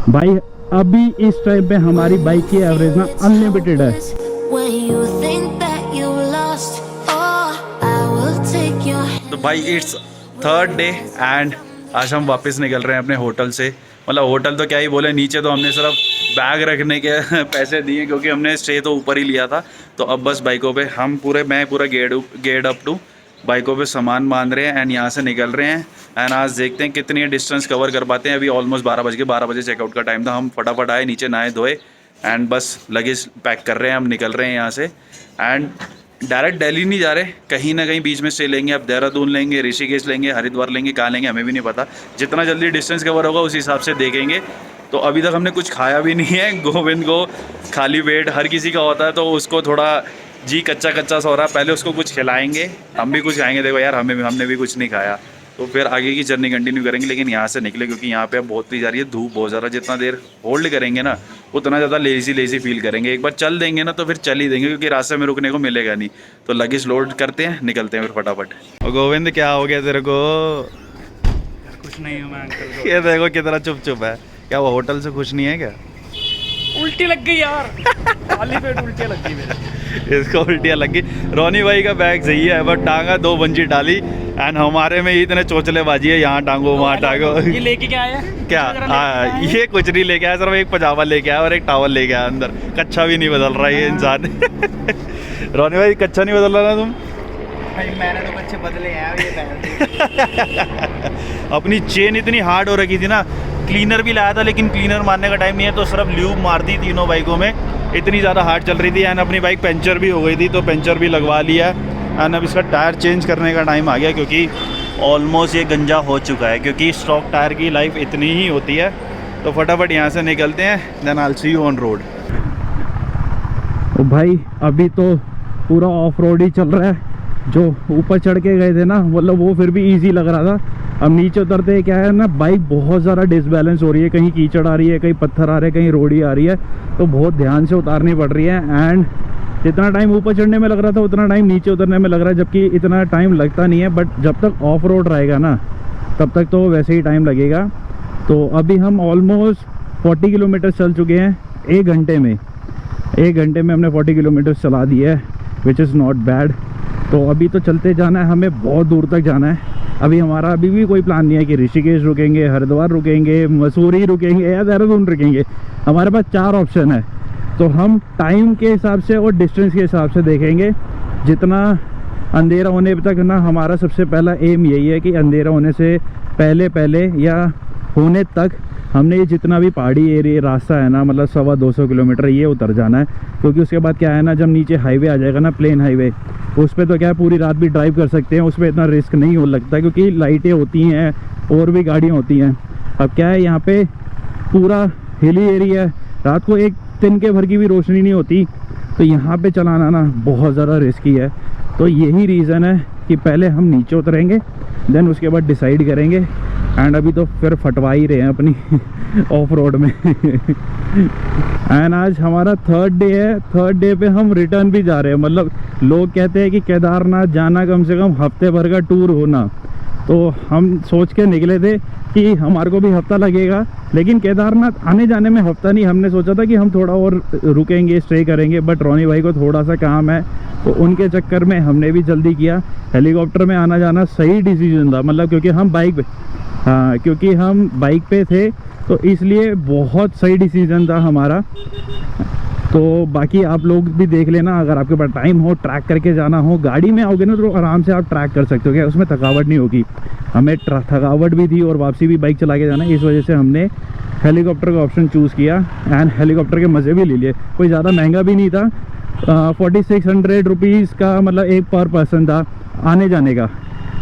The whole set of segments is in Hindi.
भाई अभी इस टाइम पे हमारी बाइक की एवरेज ना अनलिमिटेड है। तो भाई इट्स थर्ड डे एंड आज हम वापस निकल रहे हैं अपने होटल से। मतलब होटल तो क्या ही बोले, नीचे तो हमने सिर्फ बैग रखने के पैसे दिए क्योंकि हमने स्टे तो ऊपर ही लिया था। तो अब बस बाइकों पे मैं पूरा गेट अप टू बाइकों पे सामान बांध रहे हैं एंड यहाँ से निकल रहे हैं। एंड आज देखते हैं कितनी डिस्टेंस कवर कर पाते हैं। अभी ऑलमोस्ट 12 बजे चेकआउट का टाइम था। हम फटाफट आए, नीचे नहाए धोए एंड बस लगेज पैक कर रहे हैं। हम निकल रहे हैं यहाँ से एंड डायरेक्ट दिल्ली नहीं जा रहे, कहीं ना कहीं बीच में स्टे लेंगे। अब देहरादून लेंगे, ऋषिकेश लेंगे, हरिद्वार लेंगे, कहाँ लेंगे हमें भी नहीं पता। जितना जल्दी डिस्टेंस कवर होगा उस हिसाब से देखेंगे। तो अभी तक हमने कुछ खाया भी नहीं है। गोविंद को खाली पेट हर किसी का होता है, तो उसको थोड़ा जी कच्चा कच्चा सा हो रहा है। पहले उसको कुछ खिलाएंगे, हम भी कुछ खाएंगे। देखो यार, हमने भी कुछ नहीं खाया। तो फिर आगे की जर्नी कंटिन्यू करेंगे। लेकिन यहाँ से निकले क्योंकि यहाँ पे अब बहुत ही जा रही है धूप बहुत ज़्यादा। जितना देर होल्ड करेंगे ना उतना ज़्यादा लेज़ी फील करेंगे। एक बार चल देंगे ना तो फिर चल ही देंगे क्योंकि रास्ते में रुकने को मिलेगा नहीं। तो लगेज लोड करते हैं, निकलते हैं फिर फटाफट। और गोविंद क्या हो गया तेरे को? कुछ नहीं हूँ मैं अंकल। ये देखो कितना चुप है। क्या वो होटल से खुश नहीं है क्या? उल्टी लग गई यार, खाली पेट उल्टियाँ लग गई मेरे। इसको उल्टियाँ लग गई। रोनी भाई का बैग सही है बट टांगा 2 बंजी डाली एंड हमारे में इतने चोचलेबाजी है, यहाँ टांगो वहाँ टांगो। ये लेके क्या आया? क्या ये कुछ नहीं लेके आया, सिर्फ एक पजामा लेके आया और एक टॉवल लेके आया अंदर। कच्छा भी नहीं बदल रहा है ये इंसान। रोनी भाई कच्छा नहीं बदल रहा ना तुम? भाई मैंने तो कच्चे बदले हैं ये। अपनी चेन इतनी हार्ड हो रखी थी ना, क्लीनर भी लाया था लेकिन क्लीनर मारने का टाइम नहीं है, तो सिर्फ ल्यूब मार दी तीनों बाइकों में। इतनी ज़्यादा हार्ड चल रही थी एंड अपनी बाइक पंचर भी हो गई थी, तो पंचर भी लगवा लिया एंड अब इसका टायर चेंज करने का टाइम आ गया क्योंकि ऑलमोस्ट ये गंजा हो चुका है। क्योंकि स्टॉक टायर की लाइफ इतनी ही होती है। तो फटाफट यहाँ से निकलते हैं, then I will see you on road. भाई अभी तो पूरा ऑफ रोड ही चल रहा है। जो ऊपर चढ़ के गए थे ना, मतलब वो फिर भी इजी लग रहा था। अब नीचे उतरते क्या है ना, बाइक बहुत ज़्यादा डिसबैलेंस हो रही है। कहीं कीचड़ आ रही है, कहीं पत्थर आ रहे हैं, कहीं रोड़ी आ रही है। तो बहुत ध्यान से उतारनी पड़ रही है एंड जितना टाइम ऊपर चढ़ने में लग रहा था उतना टाइम नीचे उतरने में लग रहा है। जबकि इतना टाइम लगता नहीं है, बट जब तक ऑफ रोड रहेगा ना तब तक तो वैसे ही टाइम लगेगा। तो अभी हम ऑलमोस्ट 40 किलोमीटर चल चुके हैं 1 घंटे में। 1 घंटे में हमने 40 किलोमीटर चला दिया है, विच इज़ नॉट बैड। तो अभी तो चलते जाना है, हमें बहुत दूर तक जाना है। अभी हमारा अभी भी कोई प्लान नहीं है कि ऋषिकेश रुकेंगे, हरिद्वार रुकेंगे, मसूरी रुकेंगे या देहरादून रुकेंगे। हमारे पास 4 ऑप्शन है। तो हम टाइम के हिसाब से और डिस्टेंस के हिसाब से देखेंगे। जितना अंधेरा होने तक ना, हमारा सबसे पहला एम यही है कि अंधेरा होने से पहले या होने तक हमने ये जितना भी पहाड़ी एरिया रास्ता है ना, मतलब 250 किलोमीटर ये उतर जाना है। क्योंकि उसके बाद क्या है ना, जब नीचे हाईवे आ जाएगा ना, प्लेन हाईवे, उस पर तो क्या है पूरी रात भी ड्राइव कर सकते हैं। उस पर इतना रिस्क नहीं हो लगता क्योंकि लाइटें होती हैं और भी गाड़ियाँ होती हैं। अब क्या है, यहाँ पे पूरा हिली एरिया है, रात को एक तिनके भर की भी रोशनी नहीं होती। तो यहाँ पे चलाना ना बहुत ज़्यादा रिस्की है। तो यही रीज़न है कि पहले हम नीचे उतरेंगे, देन उसके बाद डिसाइड करेंगे। एंड अभी तो फिर फटवा ही रहे हैं अपनी ऑफ रोड में। एंड आज हमारा 3rd डे है। 3rd डे पे हम रिटर्न भी जा रहे हैं। मतलब लोग कहते हैं कि केदारनाथ जाना कम से कम हफ्ते भर का टूर होना। तो हम सोच के निकले थे कि हमारे को भी हफ्ता लगेगा, लेकिन केदारनाथ आने जाने में हफ्ता नहीं। हमने सोचा था कि हम थोड़ा और रुकेंगे, स्टे करेंगे, बट रोनी भाई को थोड़ा सा काम है तो उनके चक्कर में हमने भी जल्दी किया। हेलीकॉप्टर में आना जाना सही डिसीजन था, मतलब क्योंकि हम बाइक पे थे तो इसलिए बहुत सही डिसीजन था हमारा। तो बाकी आप लोग भी देख लेना, अगर आपके पास टाइम हो, ट्रैक करके जाना हो। गाड़ी में आओगे ना तो आराम से आप ट्रैक कर सकते हो, क्या उसमें थकावट नहीं होगी। हमें थकावट भी थी और वापसी भी बाइक चला के जाना, इस वजह से हमने हेलीकॉप्टर का ऑप्शन चूज़ किया एंड हेलीकॉप्टर के मज़े भी ले लिए। कोई ज़्यादा महंगा भी नहीं था, 4600 रुपीज़ का मतलब एक पर पर्सन था आने जाने का।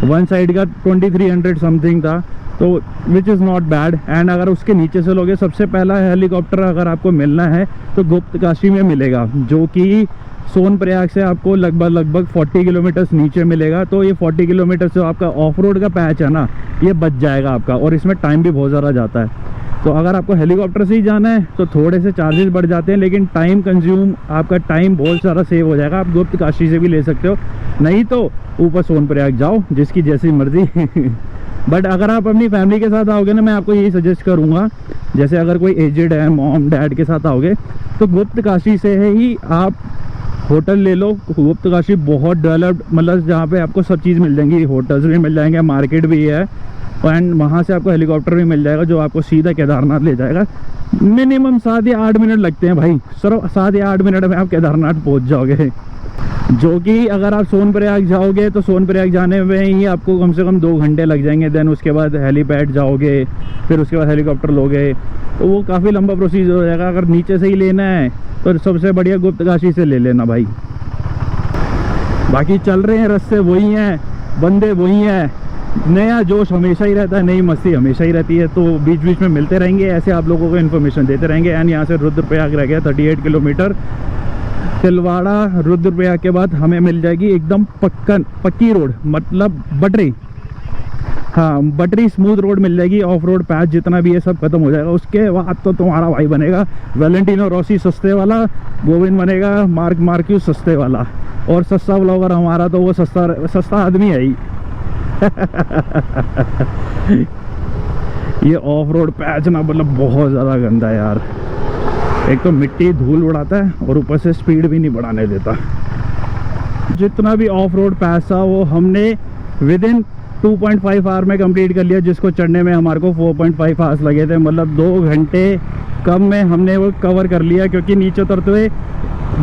वन साइड का 2300 समथिंग था, तो which is not bad. And अगर उसके नीचे से लोगे, सबसे पहला हेलीकॉप्टर अगर आपको मिलना है तो गुप्त काशी में मिलेगा, जो कि सोनप्रयाग से आपको लगभग 40 किलोमीटर नीचे मिलेगा। तो ये 40 किलोमीटर से आपका ऑफ रोड का पैच है ना, ये बच जाएगा आपका, और इसमें टाइम भी बहुत ज़्यादा जाता है। तो अगर आपको हेलीकॉप्टर से ही जाना है तो थोड़े से चार्जेस बढ़ जाते हैं, लेकिन टाइम कंज्यूम, आपका टाइम बहुत सारा सेव हो जाएगा। आप गुप्त काशी से भी ले सकते हो, नहीं तो ऊपर सोनप्रयाग जाओ, जिसकी जैसी मर्जी। बट अगर आप अपनी फैमिली के साथ आओगे ना, मैं आपको यही सजेस्ट करूँगा, जैसे अगर कोई एजेड है, मॉम डैड के साथ आओगे, तो गुप्त काशी से ही आप होटल ले लो। गुप्त काशी बहुत डेवलप्ड, मतलब जहाँ पे आपको सब चीज़ मिल जाएंगी, होटल्स भी मिल जाएंगे, मार्केट भी है, एंड वहाँ से आपको हेलीकॉप्टर भी मिल जाएगा जो आपको सीधा केदारनाथ ले जाएगा। मिनिमम 7 या 8 मिनट लगते हैं भाई, सिर्फ 7 या 8 मिनट में आप केदारनाथ पहुँच जाओगे। जो कि अगर आप सोनप्रयाग जाओगे तो सोनप्रयाग जाने में ही आपको कम से कम 2 घंटे लग जाएंगे। देन उसके बाद हेलीपैड जाओगे, फिर उसके बाद हेलीकॉप्टर लोगे, तो वो काफ़ी लंबा प्रोसीजर हो जाएगा। अगर नीचे से ही लेना है तो सबसे बढ़िया गुप्त काशी से ले लेना भाई। बाकी चल रहे हैं रास्ते वही हैं, बंदे वही हैं, नया जोश हमेशा ही रहता है, नई मस्ती हमेशा ही रहती है, तो बीच बीच में मिलते रहेंगे, ऐसे आप लोगों को इन्फॉर्मेशन देते रहेंगे। एंड यहाँ से रुद्रप्रयाग रह गया 38 किलोमीटर। तिलवाड़ा रुद्रप्रयाग के बाद हमें मिल जाएगी एकदम पक्की रोड, मतलब बटरी, हाँ बटरी स्मूथ रोड मिल जाएगी। ऑफ रोड पैच जितना भी है सब खत्म हो जाएगा। उसके बाद तो तुम्हारा भाई बनेगा वैलेंटिनो रॉसी सस्ते वाला, गोविंद बनेगा मार्क मार्क्यूस सस्ते वाला, और सस्ता ब्लॉगर हमारा तो वो सस्ता आदमी है ही। ये ऑफ रोड पैच ना मतलब बहुत ज़्यादा गंदा है यार, एक तो मिट्टी धूल उड़ाता है और ऊपर से स्पीड भी नहीं बढ़ाने देता। जितना भी ऑफ रोड पैच था वो हमने विद इन 2.5 आवर में कंप्लीट कर लिया, जिसको चढ़ने में हमारे को 4.5 आवर्स लगे थे, मतलब 2 घंटे कम में हमने वो कवर कर लिया। क्योंकि नीचे उतरते हुए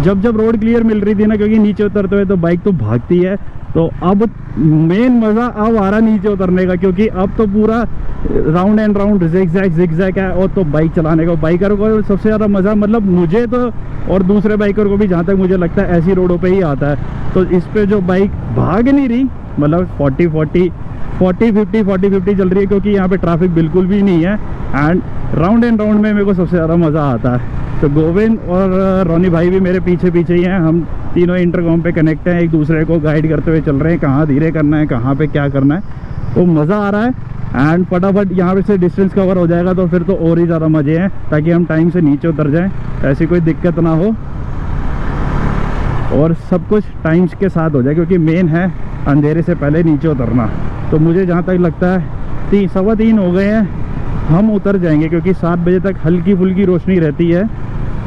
जब रोड क्लियर मिल रही थी ना, क्योंकि नीचे उतरते हुए तो बाइक तो भागती है, तो अब मेन मज़ा अब आ रहा नीचे उतरने का, क्योंकि अब तो पूरा राउंड एंड राउंड जिगजैग है। और तो बाइक चलाने का बाइकर को सबसे ज़्यादा मज़ा, मतलब मुझे तो और दूसरे बाइकर को भी जहाँ तक मुझे लगता है ऐसी रोडों पे ही आता है। तो इस पे जो बाइक भाग नहीं रही, मतलब 40-50 चल रही है, क्योंकि यहाँ पे ट्रैफिक बिल्कुल भी नहीं है। एंड राउंड में मेरे को सबसे ज़्यादा मज़ा आता है। तो गोविंद और रोनी भाई भी मेरे पीछे ही हैं, हम तीनों इंटरकॉम पे कनेक्ट हैं, एक दूसरे को गाइड करते हुए चल रहे हैं, कहाँ धीरे करना है, कहाँ पे क्या करना है। तो मज़ा आ रहा है। एंड फटाफट यहाँ पे से डिस्टेंस कवर हो जाएगा, तो फिर तो और ही ज़्यादा मज़े हैं, ताकि हम टाइम से नीचे उतर जाएं, ऐसी कोई दिक्कत ना हो और सब कुछ टाइम के साथ हो जाए। क्योंकि मेन है अंधेरे से पहले नीचे उतरना। तो मुझे जहाँ तक लगता है 3:15 हो गए हैं, हम उतर जाएंगे, क्योंकि 7 बजे तक हल्की फुल्की रोशनी रहती है।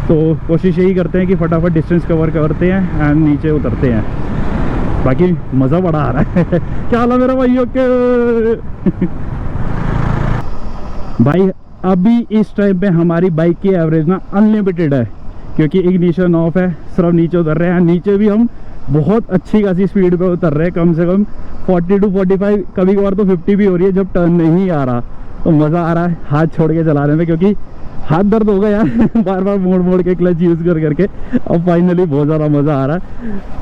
तो कोशिश यही करते हैं कि फटाफट डिस्टेंस कवर करते हैं एंड नीचे उतरते हैं। बाकी मज़ा बड़ा आ रहा है। क्या हाल है मेरा भाइयों के? भाई अभी इस टाइम पे हमारी बाइक की एवरेज ना अनलिमिटेड है, क्योंकि इग्निशन ऑफ है, सिर्फ नीचे उतर रहे हैं। नीचे भी हम बहुत अच्छी खासी स्पीड पे उतर रहे हैं, कम से कम 40 to 45, कभी कभार तो 50 भी हो रही है जब टर्न नहीं आ रहा। तो मज़ा आ रहा है हाथ छोड़ के चलाने में, क्योंकि हाथ दर्द होगा यार बार बार मोड़ के क्लच यूज़ करके। अब फाइनली बहुत ज़्यादा मज़ा आ रहा है।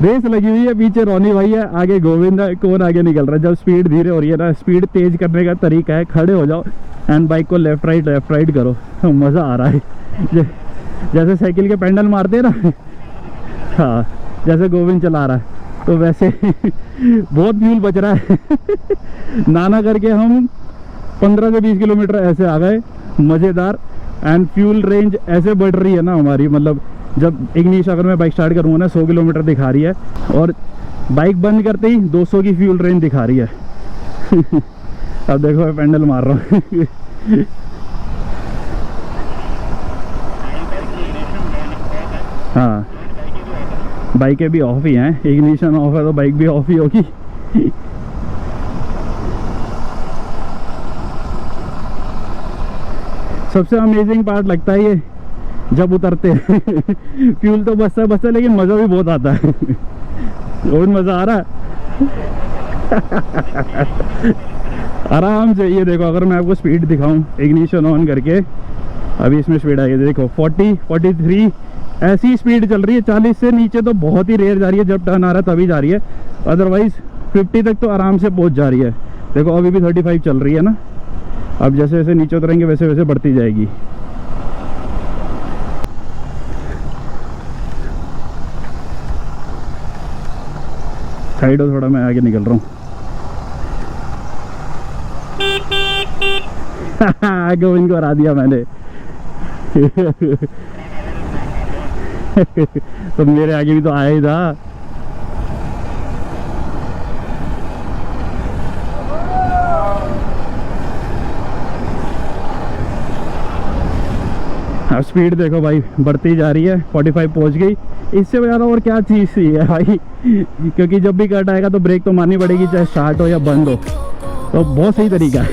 रेस लगी हुई है, पीछे रोनी भाई है, आगे गोविंद है, कौन आगे निकल रहा है। जब स्पीड धीरे हो रही है ना, स्पीड तेज़ करने का तरीका है खड़े हो जाओ एंड बाइक को लेफ्ट राइट करो, तो मज़ा आ रहा है। जैसे साइकिल के पेंडल मारते हैं ना, हाँ जैसे गोविंद चला रहा है, तो वैसे बहुत फ्यूल बच रहा है। नाना करके हम 15 से 20 किलोमीटर ऐसे आ गए, मज़ेदार। एंड फ्यूल रेंज ऐसे बढ़ रही है ना हमारी, मतलब जब इग्निश अगर मैं बाइक स्टार्ट करूँगा ना 100 किलोमीटर दिखा रही है, और बाइक बंद करते ही 200 की फ्यूल रेंज दिखा रही है। अब देखो मैं पेंडल मार रहा हूँ। हाँ बाइकें भी ऑफ ही हैं, इग्निशन ऑफ है तो बाइक भी ऑफ ही होगी। सबसे अमेजिंग पार्ट लगता है ये जब उतरते हैं। फ्यूल तो बचता है लेकिन मज़ा भी बहुत आता है। बहुत मज़ा आ रहा है। आराम से ये देखो, अगर मैं आपको स्पीड दिखाऊं इग्निशन ऑन करके, अभी इसमें स्पीड आई है देखो 40, 43 ऐसी स्पीड चल रही है। 40 से नीचे तो बहुत ही रेयर जा रही है, जब टर्न आ रहा है तभी जा रही है, अदरवाइज 50 तक तो आराम से पहुंच जा रही है। देखो अभी भी 35 चल रही है ना। अब जैसे जैसे नीचे उतरेंगे वैसे वैसे बढ़ती जाएगी। साइड हो थोड़ा, मैं आगे निकल रहा हूँ। गोविंद को हरा दिया मैंने। तो मेरे आगे भी तो आया ही था। अब स्पीड देखो भाई बढ़ती जा रही है, 45 पहुंच गई। इससे ज़्यादा और क्या चीज़ सी है भाई, क्योंकि जब भी कट आएगा तो ब्रेक तो मारनी पड़ेगी, चाहे स्टार्ट हो या बंद हो। तो बहुत सही तरीका है।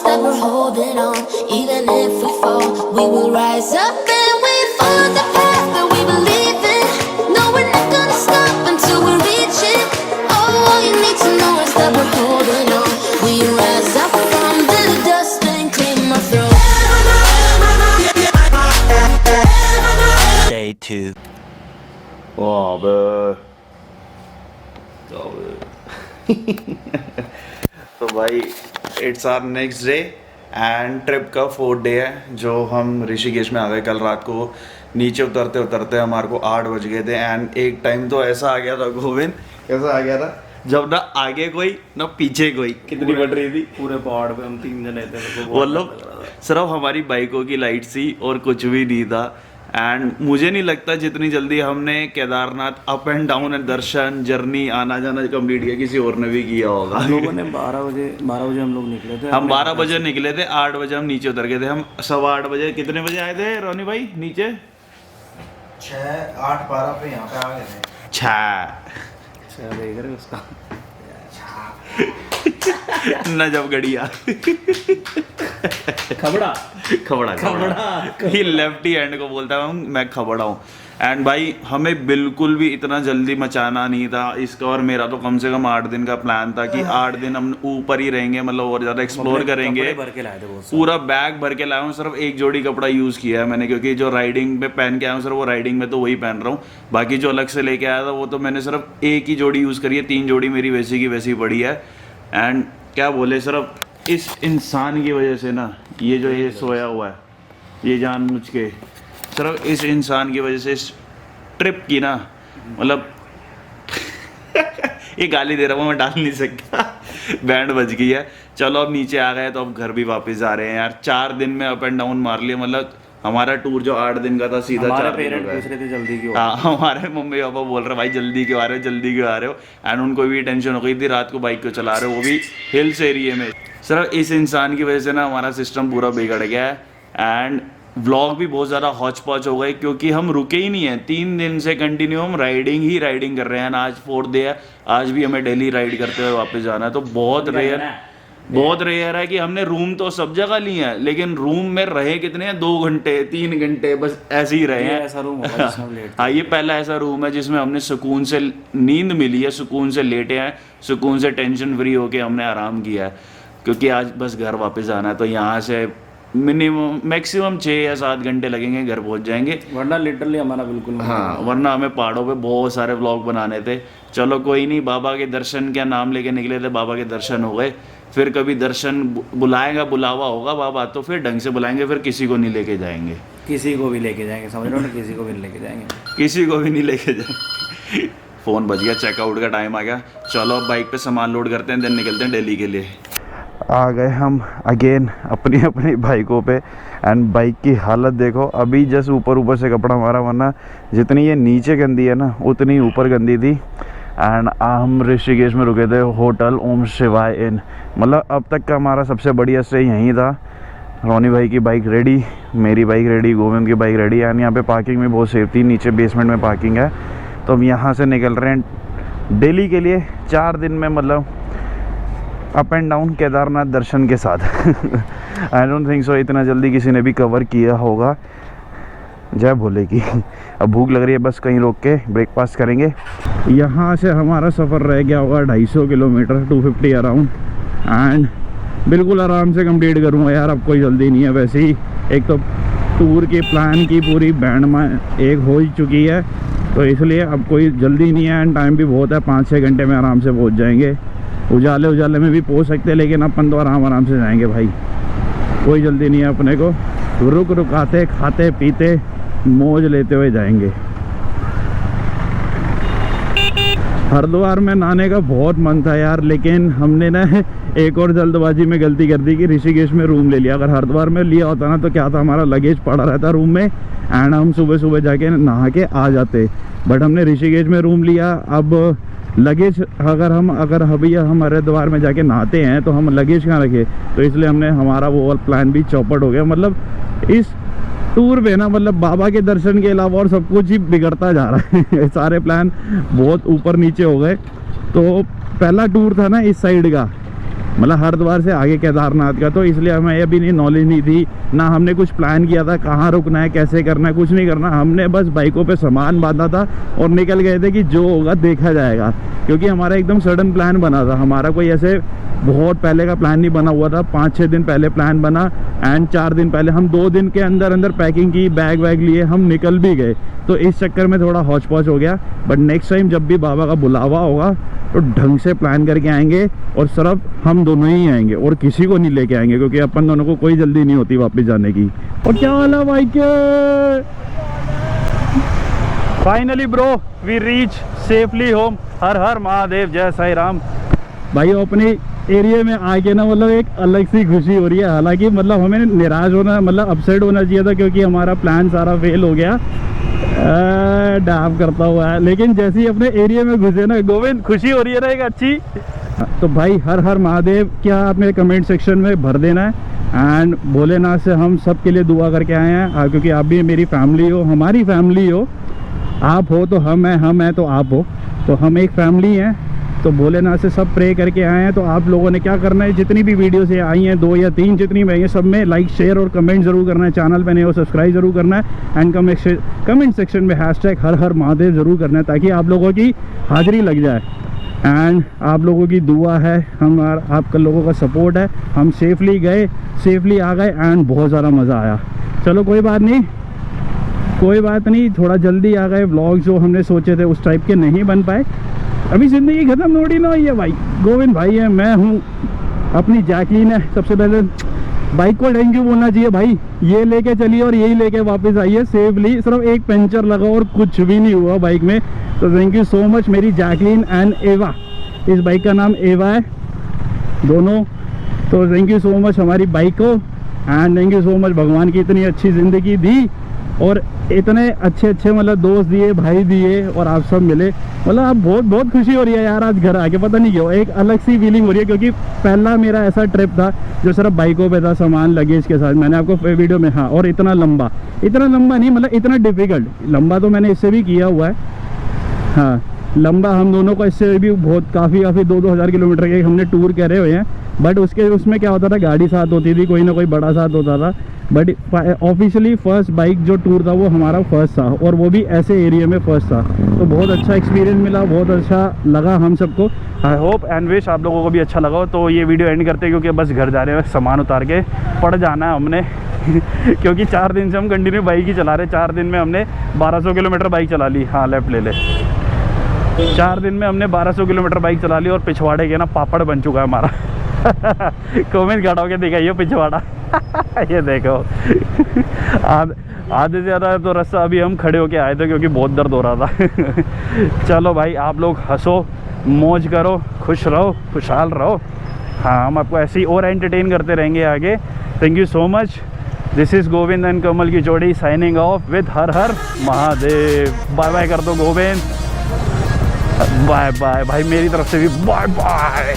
That we're holding on, even if we fall, we will rise up and we follow the path that we believe in. No, we're not gonna stop until we reach it. Oh, all you need to know is that we're holding on. We rise up from the dust and claim our throne. Day 2. तो भाई it's our next day and trip का 4th डे है जो हम ऋषिकेश में आ गए। कल रात को नीचे उतरते उतरते हमारे को 8 बज गए थे एंड एक टाइम तो ऐसा आ गया था गोविंद, कैसा आ गया था जब ना आगे कोई ना पीछे कोई। कितनी बढ़ रही थी पूरे पहाड़ पे हम 3 जने थे, वो लोग सिर्फ हमारी बाइकों की लाइट थी और कुछ भी नहीं था। एंड मुझे नहीं लगता जितनी जल्दी हमने Kedarnath up and down Darshan journey आना जाना कंप्लीट किया किसी और ने भी किया होगा। हम लोगों ने 12 बजे हम लोग निकले थे। हम 12 बजे निकले थे, 8 बजे हम नीचे उतर गए थे। हम 8:15 बजे कितने बजे आए थे रोनी भाई नीचे? 8:12 पे यहाँ पे आ गए थे। 6 देख रहे उसका न जब गड़िया खबड़ा ये लेफ्ट ही हैंड को बोलता हूँ मैं खबड़ा हूँ। एंड भाई हमें बिल्कुल भी इतना जल्दी मचाना नहीं था इसका, और मेरा तो कम से कम 8 दिन का प्लान था कि 8 दिन हम ऊपर ही रहेंगे, मतलब और ज़्यादा एक्सप्लोर करेंगे। भर के लाए थे बहुत, पूरा बैग भर के लाया हूँ। सिर्फ एक जोड़ी कपड़ा यूज़ किया है मैंने, क्योंकि जो राइडिंग पे पहन के आया हूँ सिर्फ वो राइडिंग में तो वही पहन रहा हूँ। बाकी जो अलग से लेके आया था वो तो मैंने सिर्फ एक ही जोड़ी यूज़ करी है, 3 जोड़ी मेरी वैसी की वैसी पड़ी है। एंड क्या बोले, सिर्फ इस इंसान की वजह से ना ये जो ये सोया हुआ है ये जानबूझ के, सिर्फ इस इंसान की वजह से इस ट्रिप की ना, मतलब ये गाली दे रहा हूँ मैं, डाल नहीं सकता। बैंड बज गई है। चलो अब नीचे आ गए तो अब घर भी वापस जा रहे हैं यार। 4 दिन में अप एंड डाउन मार लिया, मतलब हमारा टूर जो 8 दिन का था सीधा 4 दिन पेरेंट्स पूछ रहे थे जल्दी क्यों। हाँ, हमारे मम्मी पापा बोल रहे भाई जल्दी क्यों आ रहे हो, जल्दी क्यों आ रहे हो। एंड उनको भी टेंशन हो गई थी, रात को बाइक को चला रहे हो वो भी हिल्स एरिया में। सिर्फ इस इंसान की वजह से ना हमारा सिस्टम पूरा बिगड़ गया है। एंड व्लॉग भी बहुत ज़्यादा हौच पौच हो गए क्योंकि हम रुके ही नहीं हैं। 3 दिन से कंटिन्यू हम राइडिंग कर रहे हैं। आज 4th डे है, आज भी हमें डेली राइड करते हुए वापस जाना है। तो बहुत रेयर है कि हमने रूम तो सब जगह लिए हैं, लेकिन रूम में रहे कितने हैं, 2 घंटे 3 घंटे बस ऐसे ही रहे हैं। ऐसा रूम होगा जिसमें हम लेट हाँ, ये पहला ऐसा रूम है जिसमें हमने सुकून से नींद मिली है, सुकून से लेटे हैं, सुकून से टेंशन फ्री होके हमने आराम किया है। क्योंकि आज बस घर वापस जाना है, तो यहाँ से मिनिमम मैक्सिमम 6 या 7 घंटे लगेंगे, घर पहुँच जाएंगे। वरना लिटरली हमारा बिल्कुल हाँ, वरना हमें पहाड़ों पे बहुत सारे व्लॉग बनाने थे। चलो कोई नहीं, बाबा के दर्शन क्या नाम लेके निकले थे, बाबा के दर्शन हो गए। फिर कभी दर्शन बुलाएगा, बुलावा होगा बाबा तो फिर ढंग से बुलाएंगे, फिर किसी को नहीं लेके जाएंगे। किसी को भी लेके जाएंगे, समझ लो ना, किसी को भी नहीं लेके जाएंगे, किसी को भी नहीं लेके जाएंगे। फ़ोन बज गया, चेकआउट का टाइम आ गया। चलो अब बाइक पे सामान लोड करते हैं, देन निकलते हैं दिल्ली के लिए। आ गए हम अगेन अपनी अपनी बाइकों पे। एंड बाइक की हालत देखो, अभी जस्ट ऊपर से कपड़ा मारा, वरना जितनी ये नीचे गंदी है ना उतनी ऊपर गंदी थी। एंड हम ऋषिकेश में रुके थे होटल ओम शिवाय इन, मतलब अब तक का हमारा सबसे बढ़िया स्टे यहीं था। रोनी भाई की बाइक रेडी, मेरी बाइक रेडी, गोविंद की बाइक रेडी। एंड यहाँ पे पार्किंग में बहुत सेफ थी, नीचे बेसमेंट में पार्किंग है। तो हम यहाँ से निकल रहे हैं दिल्ली के लिए 4 दिन में, मतलब अप एंड डाउन केदारनाथ दर्शन के साथ। आई डोंट थिंक सो इतना जल्दी किसी ने भी कवर किया होगा। जय भोले की। अब भूख लग रही है, बस कहीं रोक के ब्रेकफास्ट करेंगे। यहाँ से हमारा सफ़र रह गया होगा 250 किलोमीटर, 250 अराउंड। एंड बिल्कुल आराम से कंप्लीट करूँगा यार, अब कोई जल्दी नहीं है। वैसे ही एक तो टूर के प्लान की पूरी बैंड में एक हो ही चुकी है, तो इसलिए अब कोई जल्दी नहीं है। एंड टाइम भी बहुत है, 5-6 घंटे में आराम से पहुँच जाएंगे। उजाले में भी पहुँच सकते हैं, लेकिन अपन तो आराम से जाएंगे भाई, कोई जल्दी नहीं है अपने को। रुक आते खाते पीते मौज लेते हुए जाएंगे। हरिद्वार में नहाने का बहुत मन था यार, लेकिन हमने ना एक और जल्दबाजी में गलती कर दी कि ऋषिकेश में रूम ले लिया। अगर हरिद्वार में लिया होता ना तो क्या था, हमारा लगेज पड़ा रहता रूम में एंड हम सुबह सुबह जाके नहा के आ जाते। बट हमने ऋषिकेश में रूम लिया। अब लगेज अगर हम हरिद्वार में जाके नहाते हैं तो हम लगेज कहाँ रखे, तो इसलिए हमने हमारा वो प्लान भी चौपट हो गया। मतलब इस टूर पे ना मतलब बाबा के दर्शन के अलावा और सब कुछ ही बिगड़ता जा रहा है सारे प्लान बहुत ऊपर नीचे हो गए। तो पहला टूर था ना इस साइड का, मतलब हरिद्वार से आगे केदारनाथ का, तो इसलिए हमें अभी नहीं नॉलेज नहीं थी ना, हमने कुछ प्लान किया था कहाँ रुकना है कैसे करना है, कुछ नहीं करना। हमने बस बाइकों पे सामान बांधा था और निकल गए थे कि जो होगा देखा जाएगा, क्योंकि हमारा एकदम सडन प्लान बना था। हमारा कोई ऐसे बहुत पहले का प्लान नहीं बना हुआ था, 5-6 दिन पहले प्लान बना एंड 4 दिन पहले हम 2 दिन के अंदर पैकिंग की, बैग वैग लिए, हम निकल भी गए। तो इस चक्कर में थोड़ा हौच पौच हो गया। बट नेक्स्ट टाइम जब भी बाबा का बुलावा होगा तो ढंग से प्लान करके आएंगे और सिर्फ हम दोनों ही आएंगे और किसी को नहीं लेके आएंगे, क्योंकि अपन दोनों को कोई जल्दी नहीं होती वापस जाने की। और क्या हाल है भाई के? Finally bro we reach safely home. हर हर महादेव, जय साई राम। भाई अपने एरिया में आके ना मतलब एक अलग सी खुशी हो रही है। हालांकि मतलब हमें निराश होना मतलब अपसेट होना चाहिए था, क्योंकि हमारा प्लान सारा फेल हो गया। डाब करता हुआ है, लेकिन जैसे ही अपने एरिया में घुसे ना गोविंद, खुशी हो रही है ना एक अच्छी। तो भाई हर हर महादेव क्या आपने कमेंट सेक्शन में भर देना है एंड भोलेनाथ से हम सब के लिए दुआ करके आए हैं, क्योंकि आप भी मेरी फैमिली हो, हमारी फैमिली हो। आप हो तो हम हैं तो आप हो, तो हम एक फैमिली हैं। तो भोलेनाथ से सब प्रे करके आए हैं। तो आप लोगों ने क्या करना है, जितनी भी वीडियो से आई हैं 2 या 3 जितनी भी आई हैं, सब में लाइक शेयर और कमेंट ज़रूर करना है। चैनल पे नए हो सब्सक्राइब ज़रूर करना है एंड कमेंट सेक्शन में हैशटैग हर हर महादेव ज़रूर करना है, ताकि आप लोगों की हाजिरी लग जाए। एंड आप लोगों की दुआ है, आप लोगों का सपोर्ट है, हम सेफली गए, सेफली आ गए एंड बहुत ज़्यादा मज़ा आया। चलो कोई बात नहीं, थोड़ा जल्दी आ गए। व्लॉग जो हमने सोचे थे उस टाइप के नहीं बन पाए। अभी ज़िंदगी ख़त्म थोड़ी ना हुई है भाई। गोविंद भाई है, मैं हूँ, अपनी जैकलीन है। सबसे पहले बाइक को थैंक यू बोलना चाहिए भाई, ये लेके चलिए और यही लेके वापस आइए सेफली। सिर्फ एक पंचर लगा और कुछ भी नहीं हुआ बाइक में। तो थैंक यू सो मच मेरी जैकलीन एंड एवा। इस बाइक का नाम एवा है दोनों। तो थैंक यू सो मच हमारी बाइक को and thank you so much भगवान की इतनी अच्छी ज़िंदगी दी और इतने अच्छे मतलब दोस्त दिए, भाई दिए और आप सब मिले। मतलब अब बहुत खुशी हो रही है यार आज घर आके। पता नहीं क्यों एक अलग सी फीलिंग हो रही है, क्योंकि पहला मेरा ऐसा ट्रिप था जो सिर्फ बाइकों पे था, सामान लगेज के साथ। मैंने आपको वीडियो में, हाँ, और इतना लंबा नहीं, मतलब इतना डिफ़िकल्ट। लंबा तो मैंने इससे भी किया हुआ है, हाँ, लंबा हम दोनों का इससे भी बहुत काफ़ी 2-2 हज़ार किलोमीटर के हमने टूर करे हुए हैं। बट उसमें क्या होता था, गाड़ी साथ होती थी, कोई ना कोई बड़ा साथ होता था। बट ऑफिशियली फर्स्ट बाइक जो टूर था वो हमारा फर्स्ट था, और वो भी ऐसे एरिया में फर्स्ट था। तो बहुत अच्छा एक्सपीरियंस मिला, बहुत अच्छा लगा हम सबको। आई होप एंड विश आप लोगों को भी अच्छा लगा हो। तो ये वीडियो एंड करते हैं, क्योंकि बस घर जा रहे हैं, सामान उतार के पड़ जाना है हमने क्योंकि 4 दिन से हम कंटिन्यू बाइक ही चला रहे। 4 दिन में हमने 1200 किलोमीटर बाइक चला ली। हाँ, लेफ्ट ले 4 दिन में हमने 1200 किलोमीटर बाइक चला ली और पिछवाड़े के ना पापड़ बन चुका है हमारा कमेंट खड़ा होकर दिखाइए पिछवाड़ा ये देखो आधे से ज़्यादा तो रास्ता अभी हम खड़े होके आए थे, क्योंकि बहुत दर्द हो रहा था चलो भाई, आप लोग हंसो, मौज करो, खुश रहो, खुशहाल रहो। हाँ, हम आपको ऐसे ही और एंटरटेन करते रहेंगे आगे। Thank you so much. This is Govind and Kamal की जोड़ी साइनिंग ऑफ विद हर हर महादेव। बाय बाय कर दो गोविंद, बाय बाय भाई, मेरी तरफ से भी बाय बाय